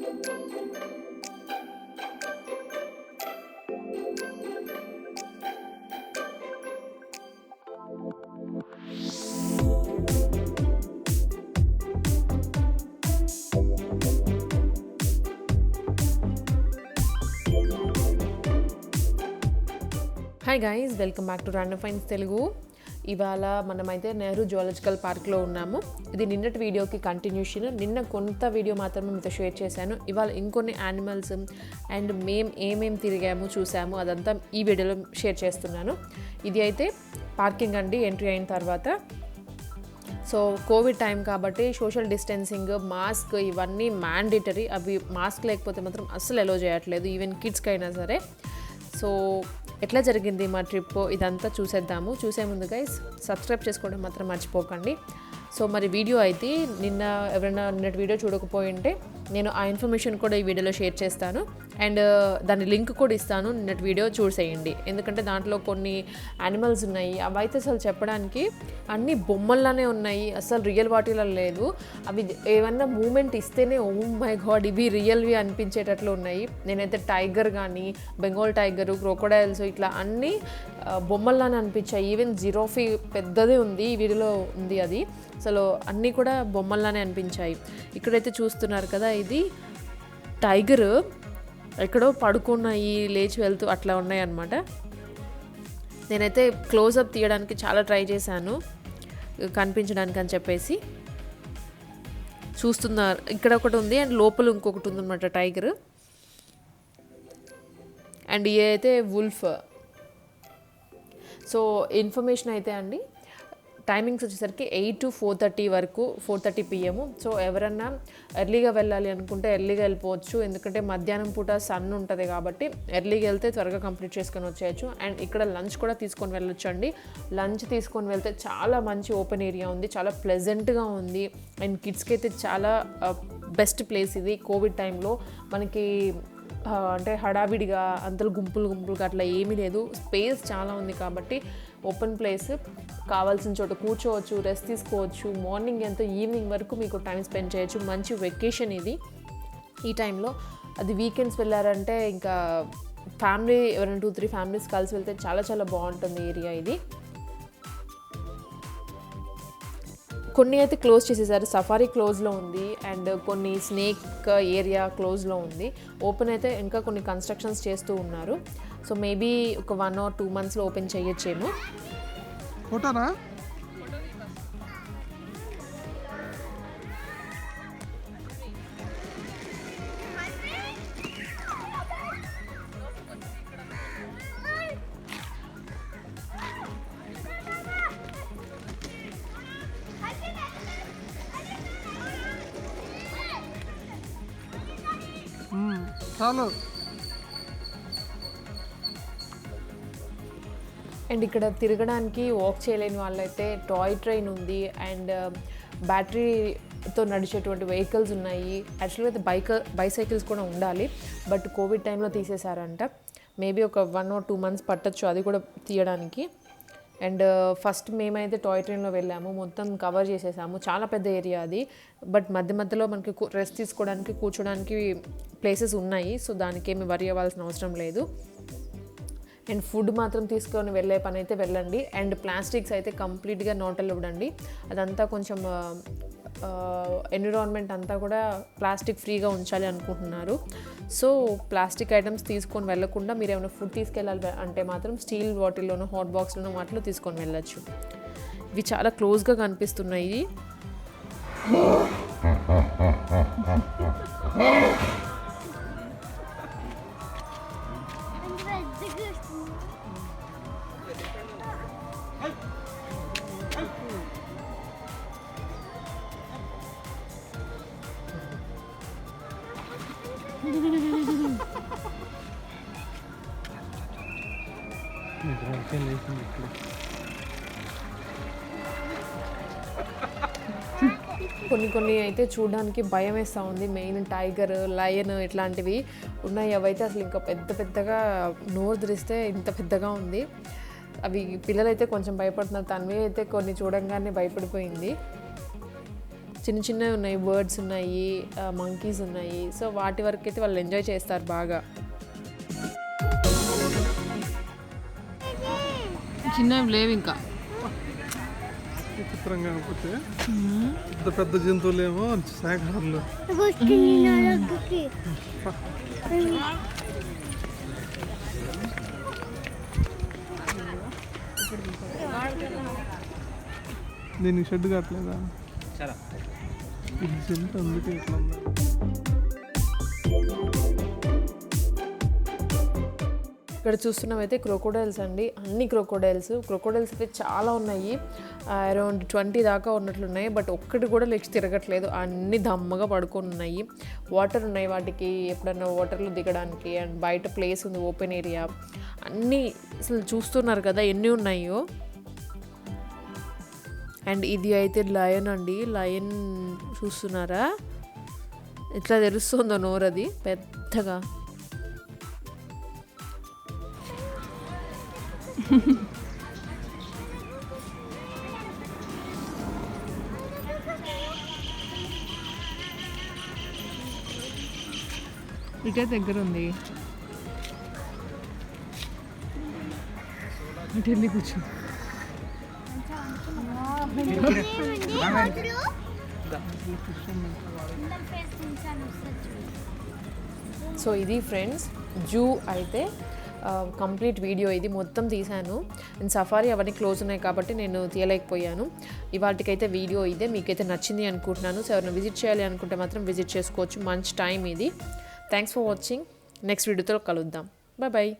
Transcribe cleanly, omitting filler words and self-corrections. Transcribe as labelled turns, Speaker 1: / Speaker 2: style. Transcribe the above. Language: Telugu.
Speaker 1: Hi guys, welcome back to random finds Telugu. ఇవాళ మనమైతే నెహ్రూ జువాలజికల్ పార్క్లో ఉన్నాము. ఇది నిన్నటి వీడియోకి కంటిన్యూషన్. నిన్న కొంత వీడియో మాత్రమే మీతో షేర్ చేశాను. ఇవాళ ఇంకొన్ని యానిమల్స్ అండ్ మేము ఏమేమి తిరిగాము చూసాము అదంతా ఈ వీడియోలో షేర్ చేస్తున్నాను. ఇది అయితే పార్కింగ్ అండి. ఎంట్రీ అయిన తర్వాత సో కోవిడ్ టైం కాబట్టి సోషల్ డిస్టెన్సింగ్, మాస్క్ ఇవన్నీ మ్యాండేటరీ. అవి మాస్క్ లేకపోతే మాత్రం అస్సలు అలో చేయట్లేదు, ఈవెన్ కిడ్స్కి అయినా సరే. సో ఎట్లా జరిగింది మా ట్రిప్ ఇదంతా చూసేద్దాము. చూసే ముందు గైస్ సబ్స్క్రైబ్ చేసుకోవడం మాత్రం మర్చిపోకండి. సో మరి వీడియో అయితే నిన్న ఎవరైనా నిన్నటి వీడియో చూడకపోయి ఉంటే నేను ఆ ఇన్ఫర్మేషన్ కూడా ఈ వీడియోలో షేర్ చేస్తాను అండ్ దాని లింక్ కూడా ఇస్తాను. నిన్నటి వీడియో చూసేయండి, ఎందుకంటే దాంట్లో కొన్ని యానిమల్స్ ఉన్నాయి. అవి అయితే అసలు చెప్పడానికి అన్ని బొమ్మల్లానే ఉన్నాయి, అసలు రియల్ వాటిలో లేదు. అవి ఏమన్నా మూమెంట్ ఇస్తేనే ఓ మై గాడ్ ఇవి రియల్వి అనిపించేటట్లు ఉన్నాయి. నేనైతే టైగర్ కానీ, బెంగాల్ టైగరు, క్రోకోడైల్స్ ఇట్లా అన్నీ బొమ్మల్లానే అనిపించాయి. ఈవెన్ జిరాఫీ పెద్దదే ఉంది, ఈ వీడియోలో ఉంది అది. అసలు అన్నీ కూడా బొమ్మల్లానే అనిపించాయి. ఇక్కడైతే చూస్తున్నారు కదా, ఇది టైగర్ ఎక్కడో పడుకున్నాయి, లేచి వెళ్తూ అట్లా ఉన్నాయి అన్నమాట. నేనైతే క్లోజప్ తీయడానికి చాలా ట్రై చేశాను కనిపించడానికి అని చెప్పేసి. చూస్తున్నారు ఇక్కడ ఒకటి ఉంది అండ్ లోపల ఇంకొకటి ఉందన్నమాట టైగర్. అండ్ ఇది అయితే వుల్ఫ్. సో ఇన్ఫర్మేషన్ అయితే అండి, టైమింగ్స్ వచ్చేసరికి 8 to 4:30 వరకు, 4:30 PM. సో ఎవరన్నా ఎర్లీగా వెళ్ళాలి అనుకుంటే ఎర్లీగా వెళ్ళిపోవచ్చు, ఎందుకంటే మధ్యాహ్నం పూట సన్ ఉంటుంది కాబట్టి ఎర్లీగా వెళ్తే త్వరగా కంప్లీట్ చేసుకొని వచ్చేయచ్చు. అండ్ ఇక్కడ లంచ్ కూడా తీసుకొని వెళ్ళొచ్చు అండి. లంచ్ తీసుకొని వెళ్తే చాలా మంచి ఓపెన్ ఏరియా ఉంది, చాలా ప్లెజెంట్గా ఉంది. అండ్ కిడ్స్కి అయితే చాలా బెస్ట్ ప్లేస్ ఇది. కోవిడ్ టైంలో మనకి అంటే హడావిడిగా అంతలో గుంపులుగా అట్లా ఏమీ లేదు, స్పేస్ చాలా ఉంది కాబట్టి ఓపెన్ ప్లేస్. కావాల్సిన చోట కూర్చోవచ్చు, రెస్ట్ తీసుకోవచ్చు. మార్నింగ్ ఎంత ఈవినింగ్ వరకు మీకు టైం స్పెండ్ చేయొచ్చు. మంచి వెకేషన్ ఇది ఈ టైంలో. అది వీకెండ్స్ వెళ్ళారంటే ఇంకా ఫ్యామిలీ ఎవరైనా 2-3 ఫ్యామిలీస్ కలిసి వెళ్తే చాలా చాలా బాగుంటుంది ఏరియా ఇది. కొన్ని అయితే క్లోజ్ చేసేసారు, సఫారీ క్లోజ్లో ఉంది అండ్ కొన్ని స్నేక్ ఏరియా క్లోజ్లో ఉంది. ఓపెన్ అయితే ఇంకా కొన్ని కన్స్ట్రక్షన్స్ చేస్తూ ఉన్నారు. సో మేబీ ఒక 1 or 2 monthsలో ఓపెన్ చేయొచ్చేమో.
Speaker 2: ఫోటోనా? చాలు.
Speaker 1: అండ్ ఇక్కడ తిరగడానికి వాక్ చేయలేని వాళ్ళైతే టాయ్ ట్రైన్ ఉంది అండ్ బ్యాటరీతో నడిచేటువంటి వెహికల్స్ ఉన్నాయి. యాక్చువల్గా అయితే బైసైకిల్స్ కూడా ఉండాలి, బట్ కోవిడ్ టైంలో తీసేశారంట. మేబీ ఒక 1 or 2 months పట్టచ్చు అది కూడా తీయడానికి. అండ్ ఫస్ట్ మేమైతే టాయ్ ట్రైన్లో వెళ్ళాము, మొత్తం కవర్ చేసేసాము. చాలా పెద్ద ఏరియా అది, బట్ మధ్యలో మనకి రెస్ట్ తీసుకోవడానికి, కూర్చోడానికి ప్లేసెస్ ఉన్నాయి. సో దానికి ఏమి వరి అవ్వాల్సిన అవసరం లేదు. అండ్ ఫుడ్ మాత్రం తీసుకొని వెళ్ళే పని అయితే వెళ్ళండి. అండ్ ప్లాస్టిక్స్ అయితే కంప్లీట్గా నాట్ అలౌడ్ అండి. అదంతా కొంచెం ఎన్విరాన్మెంట్ అంతా కూడా ప్లాస్టిక్ ఫ్రీగా ఉంచాలి అనుకుంటున్నారు. సో ప్లాస్టిక్ ఐటమ్స్ తీసుకొని వెళ్ళకుండా మీరు ఏమైనా ఫుడ్ తీసుకెళ్ళాలి అంటే మాత్రం స్టీల్ బాటిల్లోనో, హాట్ బాక్స్లోనో వాటిలో తీసుకొని వెళ్ళచ్చు. ఇవి చాలా క్లోజ్గా కనిపిస్తున్నాయి. కొన్ని అయితే చూడడానికి భయం వేస్తూ ఉంది. మెయిన్ టైగర్, లయన్ ఇట్లాంటివి ఉన్నాయి. అవైతే అసలు ఇంకా పెద్దగా నోరు తెరిస్తే ఇంత పెద్దగా ఉంది. అవి పిల్లలైతే కొంచెం భయపడుతున్నారు. తన్వి అయితే కొన్ని చూడంగానే భయపడిపోయింది. చిన్న చిన్నవి ఉన్నాయి, బర్డ్స్ ఉన్నాయి, మంకీస్ ఉన్నాయి. సో వాటి వరకు అయితే వాళ్ళు ఎంజాయ్ చేస్తారు బాగా. చిన్నవి లేవు ఇంకా.
Speaker 2: విచిత్రంగా కాకపోతే పెద్ద పెద్ద జంతువులేమో శాఖలు. దీనికి షెడ్ కట్టలేదా? ఇది జంతు అందుకే ఇట్లా ఉంది.
Speaker 1: ఇక్కడ చూస్తున్నామైతే క్రొకోడైల్స్ అండి, అన్ని క్రొకోడైల్స్ అయితే చాలా ఉన్నాయి. అరౌండ్ 20 దాకా ఉన్నట్లున్నాయి. బట్ ఒక్కటి కూడా లెగ్స్ తిరగట్లేదు, అన్ని దమ్మగా పడుకొని ఉన్నాయి. వాటర్ ఉన్నాయి వాటికి ఎప్పుడన్నా వాటర్లో దిగడానికి. అండ్ బయట ప్లేస్ ఉంది, ఓపెన్ ఏరియా. అన్నీ అసలు చూస్తున్నారు కదా ఎన్ని ఉన్నాయో. అండ్ ఇది అయితే లయన్ అండి, లయన్ చూస్తున్నారా ఎట్లా తెలుస్తుందో నోరది పెద్దగా. ఇటే దగ్గర ఉంది, ఇటు వెళ్ళి కూర్చో. సో ఇది ఫ్రెండ్స్ జూ అయితే కంప్లీట్ వీడియో ఇది మొత్తం తీశాను. అండ్ సఫారీ అవన్నీ క్లోజ్ ఉన్నాయి కాబట్టి నేను తీయలేకపోయాను. ఇవాటికైతే వీడియో ఇదే. మీకైతే నచ్చింది అనుకుంటున్నాను. సో ఎవరైనా విజిట్ చేయాలి అనుకుంటే మాత్రం విజిట్ చేసుకోవచ్చు. మంచి టైం ఇది. Thanks for watching. నెక్స్ట్ వీడియోతో కలుద్దాం. Bye bye.